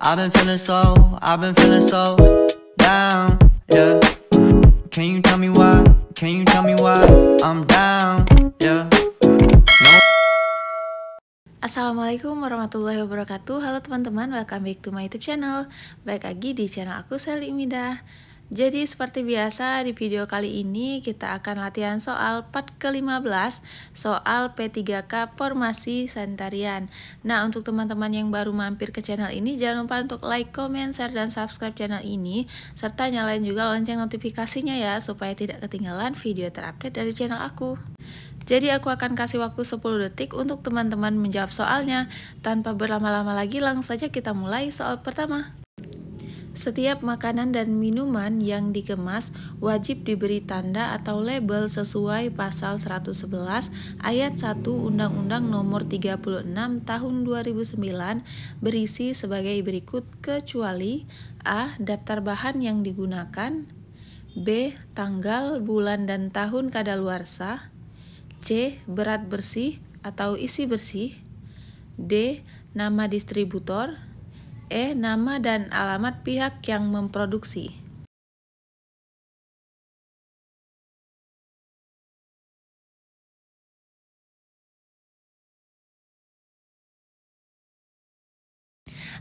I've been feeling so down, yeah. Can you tell me why? Can you tell me why I'm down, yeah. No. Assalamualaikum warahmatullahi wabarakatuh. Halo teman-teman, welcome back to my YouTube channel. Baik lagi di channel aku, Sally Midah. Jadi seperti biasa di video kali ini kita akan latihan soal part ke-15, soal P3K Formasi Sanitarian. Nah, untuk teman-teman yang baru mampir ke channel ini, jangan lupa untuk like, comment, share, dan subscribe channel ini, serta nyalain juga lonceng notifikasinya ya, supaya tidak ketinggalan video terupdate dari channel aku. Jadi aku akan kasih waktu 10 detik untuk teman-teman menjawab soalnya. Tanpa berlama-lama lagi, langsung saja kita mulai soal pertama. Setiap makanan dan minuman yang dikemas wajib diberi tanda atau label sesuai pasal 111 ayat 1 Undang-Undang Nomor 36 Tahun 2009 berisi sebagai berikut kecuali A. Daftar bahan yang digunakan, B. Tanggal, bulan, dan tahun kadaluarsa, C. Berat bersih atau isi bersih, D. Nama distributor, E. Nama dan alamat pihak yang memproduksi.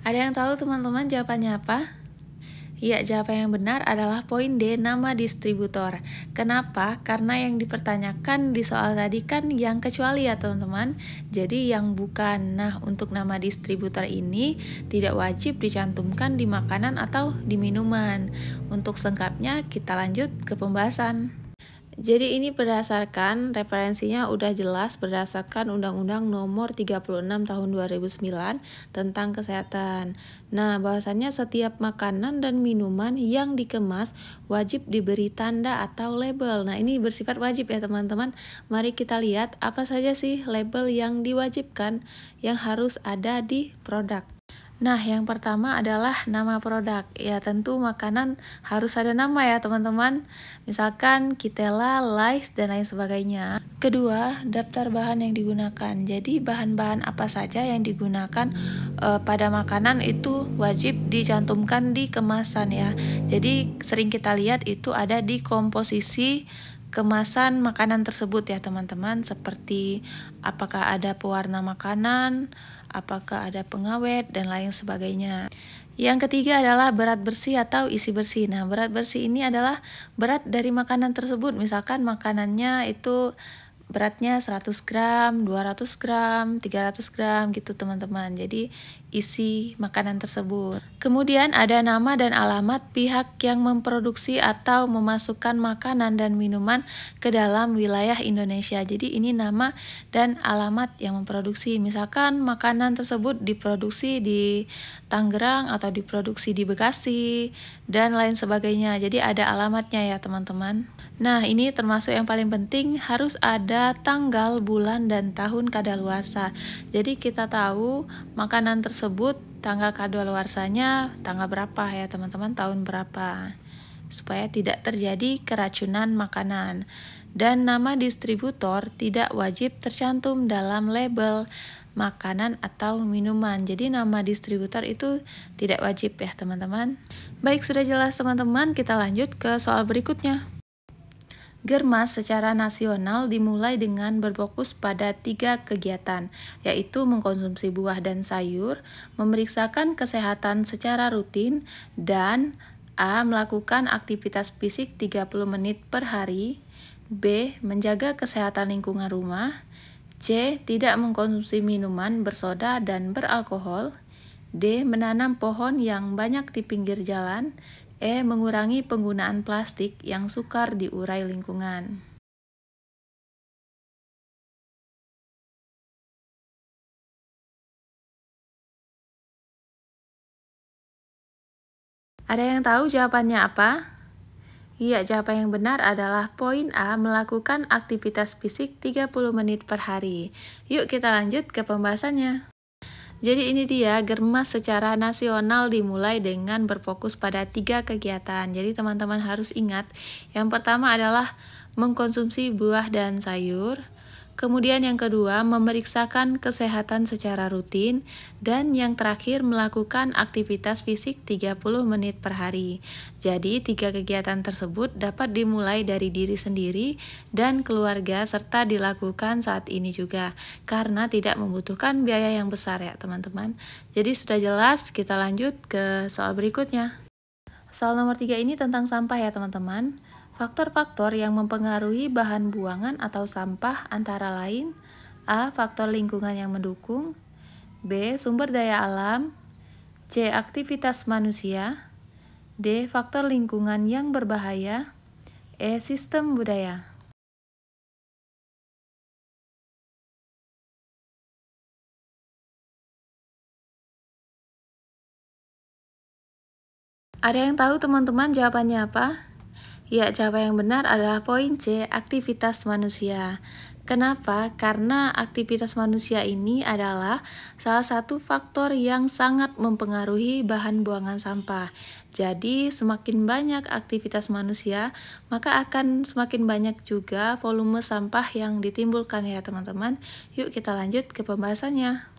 Ada yang tahu teman-teman jawabannya apa? Ya, jawaban yang benar adalah poin D, nama distributor. Kenapa? Karena yang dipertanyakan di soal tadi kan yang kecuali ya teman-teman. Jadi yang bukan. Nah, untuk nama distributor ini tidak wajib dicantumkan di makanan atau di minuman. Untuk selengkapnya kita lanjut ke pembahasan. Jadi ini berdasarkan referensinya udah jelas berdasarkan Undang-Undang Nomor 36 Tahun 2009 tentang kesehatan. Nah, bahwasannya setiap makanan dan minuman yang dikemas wajib diberi tanda atau label. Nah, ini bersifat wajib ya teman-teman. Mari kita lihat apa saja sih label yang diwajibkan yang harus ada di produk. Nah, yang pertama adalah nama produk. Ya, tentu makanan harus ada nama ya, teman-teman. Misalkan Kitela, Lays, dan lain sebagainya. Kedua, daftar bahan yang digunakan. Jadi, bahan-bahan apa saja yang digunakan pada makanan itu wajib dicantumkan di kemasan ya. Jadi, sering kita lihat itu ada di komposisi kemasan makanan tersebut ya, teman-teman. Seperti apakah ada pewarna makanan, apakah ada pengawet, dan lain sebagainya. Yang ketiga adalah berat bersih atau isi bersih. Nah, berat bersih ini adalah berat dari makanan tersebut. Misalkan makanannya itu beratnya 100 gram, 200 gram, 300 gram gitu teman-teman. Jadi isi makanan tersebut. Kemudian ada nama dan alamat pihak yang memproduksi atau memasukkan makanan dan minuman ke dalam wilayah Indonesia. Jadi ini nama dan alamat yang memproduksi. Misalkan makanan tersebut diproduksi di Tangerang atau diproduksi di Bekasi dan lain sebagainya. Jadi ada alamatnya ya teman-teman. Nah, ini termasuk yang paling penting, harus ada tanggal, bulan, dan tahun kadaluarsa. Jadi kita tahu makanan tersebut tanggal kadaluarsanya tanggal berapa ya teman-teman, tahun berapa, supaya tidak terjadi keracunan makanan. Dan nama distributor tidak wajib tercantum dalam label makanan atau minuman. Jadi nama distributor itu tidak wajib ya teman-teman. Baik, sudah jelas teman-teman, kita lanjut ke soal berikutnya. Germas secara nasional dimulai dengan berfokus pada 3 kegiatan, yaitu mengkonsumsi buah dan sayur, memeriksakan kesehatan secara rutin, dan A. Melakukan aktivitas fisik 30 menit per hari, B. Menjaga kesehatan lingkungan rumah, C. Tidak mengkonsumsi minuman bersoda dan beralkohol, D. Menanam pohon yang banyak di pinggir jalan, E. Mengurangi penggunaan plastik yang sukar diurai lingkungan. Ada yang tahu jawabannya apa? Iya, jawaban yang benar adalah poin A, melakukan aktivitas fisik 30 menit per hari. Yuk kita lanjut ke pembahasannya. Jadi ini dia, Germas secara nasional dimulai dengan berfokus pada 3 kegiatan. Jadi teman-teman harus ingat, yang pertama adalah mengkonsumsi buah dan sayur, Kemudian yang kedua, memeriksakan kesehatan secara rutin. Dan yang terakhir, melakukan aktivitas fisik 30 menit per hari. Jadi, 3 kegiatan tersebut dapat dimulai dari diri sendiri dan keluarga serta dilakukan saat ini juga. Karena tidak membutuhkan biaya yang besar ya teman-teman. Jadi sudah jelas, kita lanjut ke soal berikutnya. Soal nomor 3 ini tentang sampah ya teman-teman. Faktor-faktor yang mempengaruhi bahan buangan atau sampah antara lain: A. Faktor lingkungan yang mendukung, B. Sumber daya alam, C. Aktivitas manusia, D. Faktor lingkungan yang berbahaya, E. Sistem budaya. Ada yang tahu teman-teman jawabannya apa? Ya, jawaban yang benar adalah poin C, aktivitas manusia. Kenapa? Karena aktivitas manusia ini adalah salah satu faktor yang sangat mempengaruhi bahan buangan sampah. Jadi, semakin banyak aktivitas manusia, maka akan semakin banyak juga volume sampah yang ditimbulkan ya teman-teman. Yuk kita lanjut ke pembahasannya.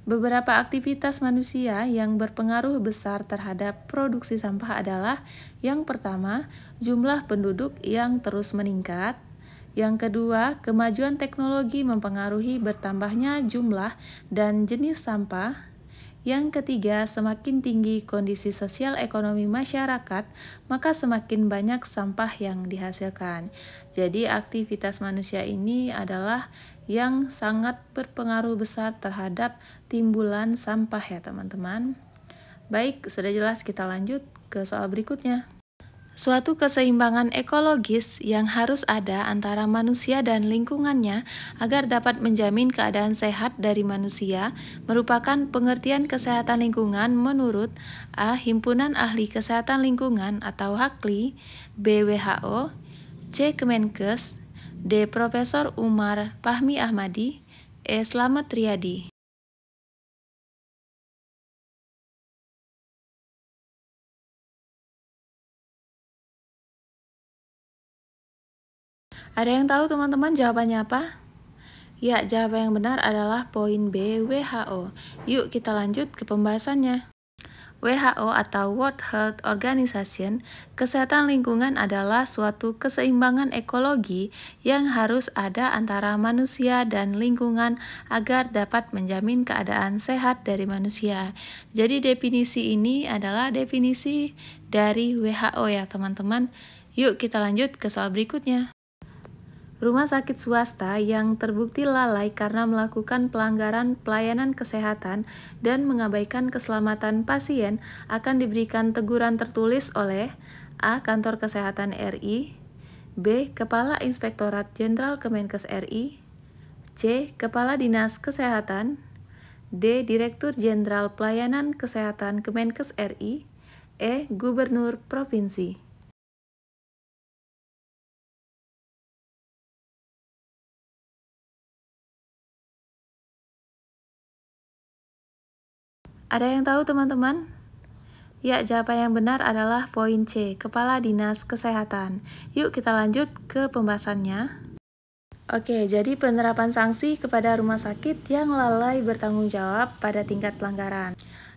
Beberapa aktivitas manusia yang berpengaruh besar terhadap produksi sampah adalah: yang pertama, jumlah penduduk yang terus meningkat. Yang kedua, kemajuan teknologi mempengaruhi bertambahnya jumlah dan jenis sampah. Yang ketiga, semakin tinggi kondisi sosial ekonomi masyarakat, maka semakin banyak sampah yang dihasilkan. Jadi, aktivitas manusia ini adalah yang sangat berpengaruh besar terhadap timbulan sampah ya teman-teman. Baik, sudah jelas, kita lanjut ke soal berikutnya. Suatu keseimbangan ekologis yang harus ada antara manusia dan lingkungannya agar dapat menjamin keadaan sehat dari manusia merupakan pengertian kesehatan lingkungan menurut A. Himpunan Ahli Kesehatan Lingkungan atau HAKLI, B. WHO, C. Kemenkes, D. Profesor Umar Fahmi Ahmadi, E. Slamet Riyadi. Ada yang tahu teman-teman jawabannya apa? Ya, jawaban yang benar adalah poin B, WHO. Yuk kita lanjut ke pembahasannya. WHO atau World Health Organization, kesehatan lingkungan adalah suatu keseimbangan ekologi yang harus ada antara manusia dan lingkungan agar dapat menjamin keadaan sehat dari manusia. Jadi definisi ini adalah definisi dari WHO ya teman-teman. Yuk kita lanjut ke soal berikutnya. Rumah sakit swasta yang terbukti lalai karena melakukan pelanggaran pelayanan kesehatan dan mengabaikan keselamatan pasien akan diberikan teguran tertulis oleh A. Kantor Kesehatan RI, B. Kepala Inspektorat Jenderal Kemenkes RI, C. Kepala Dinas Kesehatan, D. Direktur Jenderal Pelayanan Kesehatan Kemenkes RI, E. Gubernur Provinsi. Ada yang tahu teman-teman? Ya, jawaban yang benar adalah poin C, Kepala Dinas Kesehatan. Yuk kita lanjut ke pembahasannya. Oke, jadi penerapan sanksi kepada rumah sakit yang lalai bertanggung jawab pada tingkat pelanggaran.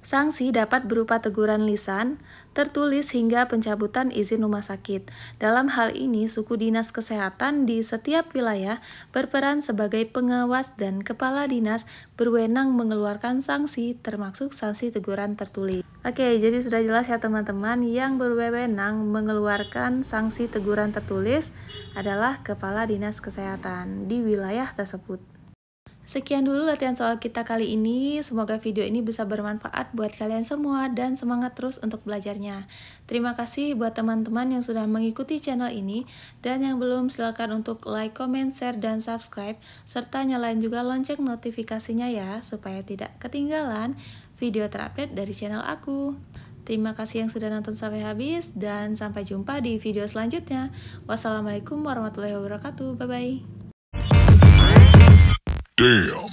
Sanksi dapat berupa teguran lisan, tertulis hingga pencabutan izin rumah sakit. Dalam hal ini, suku dinas kesehatan di setiap wilayah berperan sebagai pengawas dan kepala dinas berwenang mengeluarkan sanksi termasuk sanksi teguran tertulis. Oke, jadi sudah jelas ya teman-teman, yang berwenang mengeluarkan sanksi teguran tertulis adalah kepala dinas kesehatan di wilayah tersebut. Sekian dulu latihan soal kita kali ini, semoga video ini bisa bermanfaat buat kalian semua dan semangat terus untuk belajarnya. Terima kasih buat teman-teman yang sudah mengikuti channel ini, dan yang belum silakan untuk like, comment, share, dan subscribe, serta nyalain juga lonceng notifikasinya ya, supaya tidak ketinggalan video terupdate dari channel aku. Terima kasih yang sudah nonton sampai habis, dan sampai jumpa di video selanjutnya. Wassalamualaikum warahmatullahi wabarakatuh, bye-bye. Damn.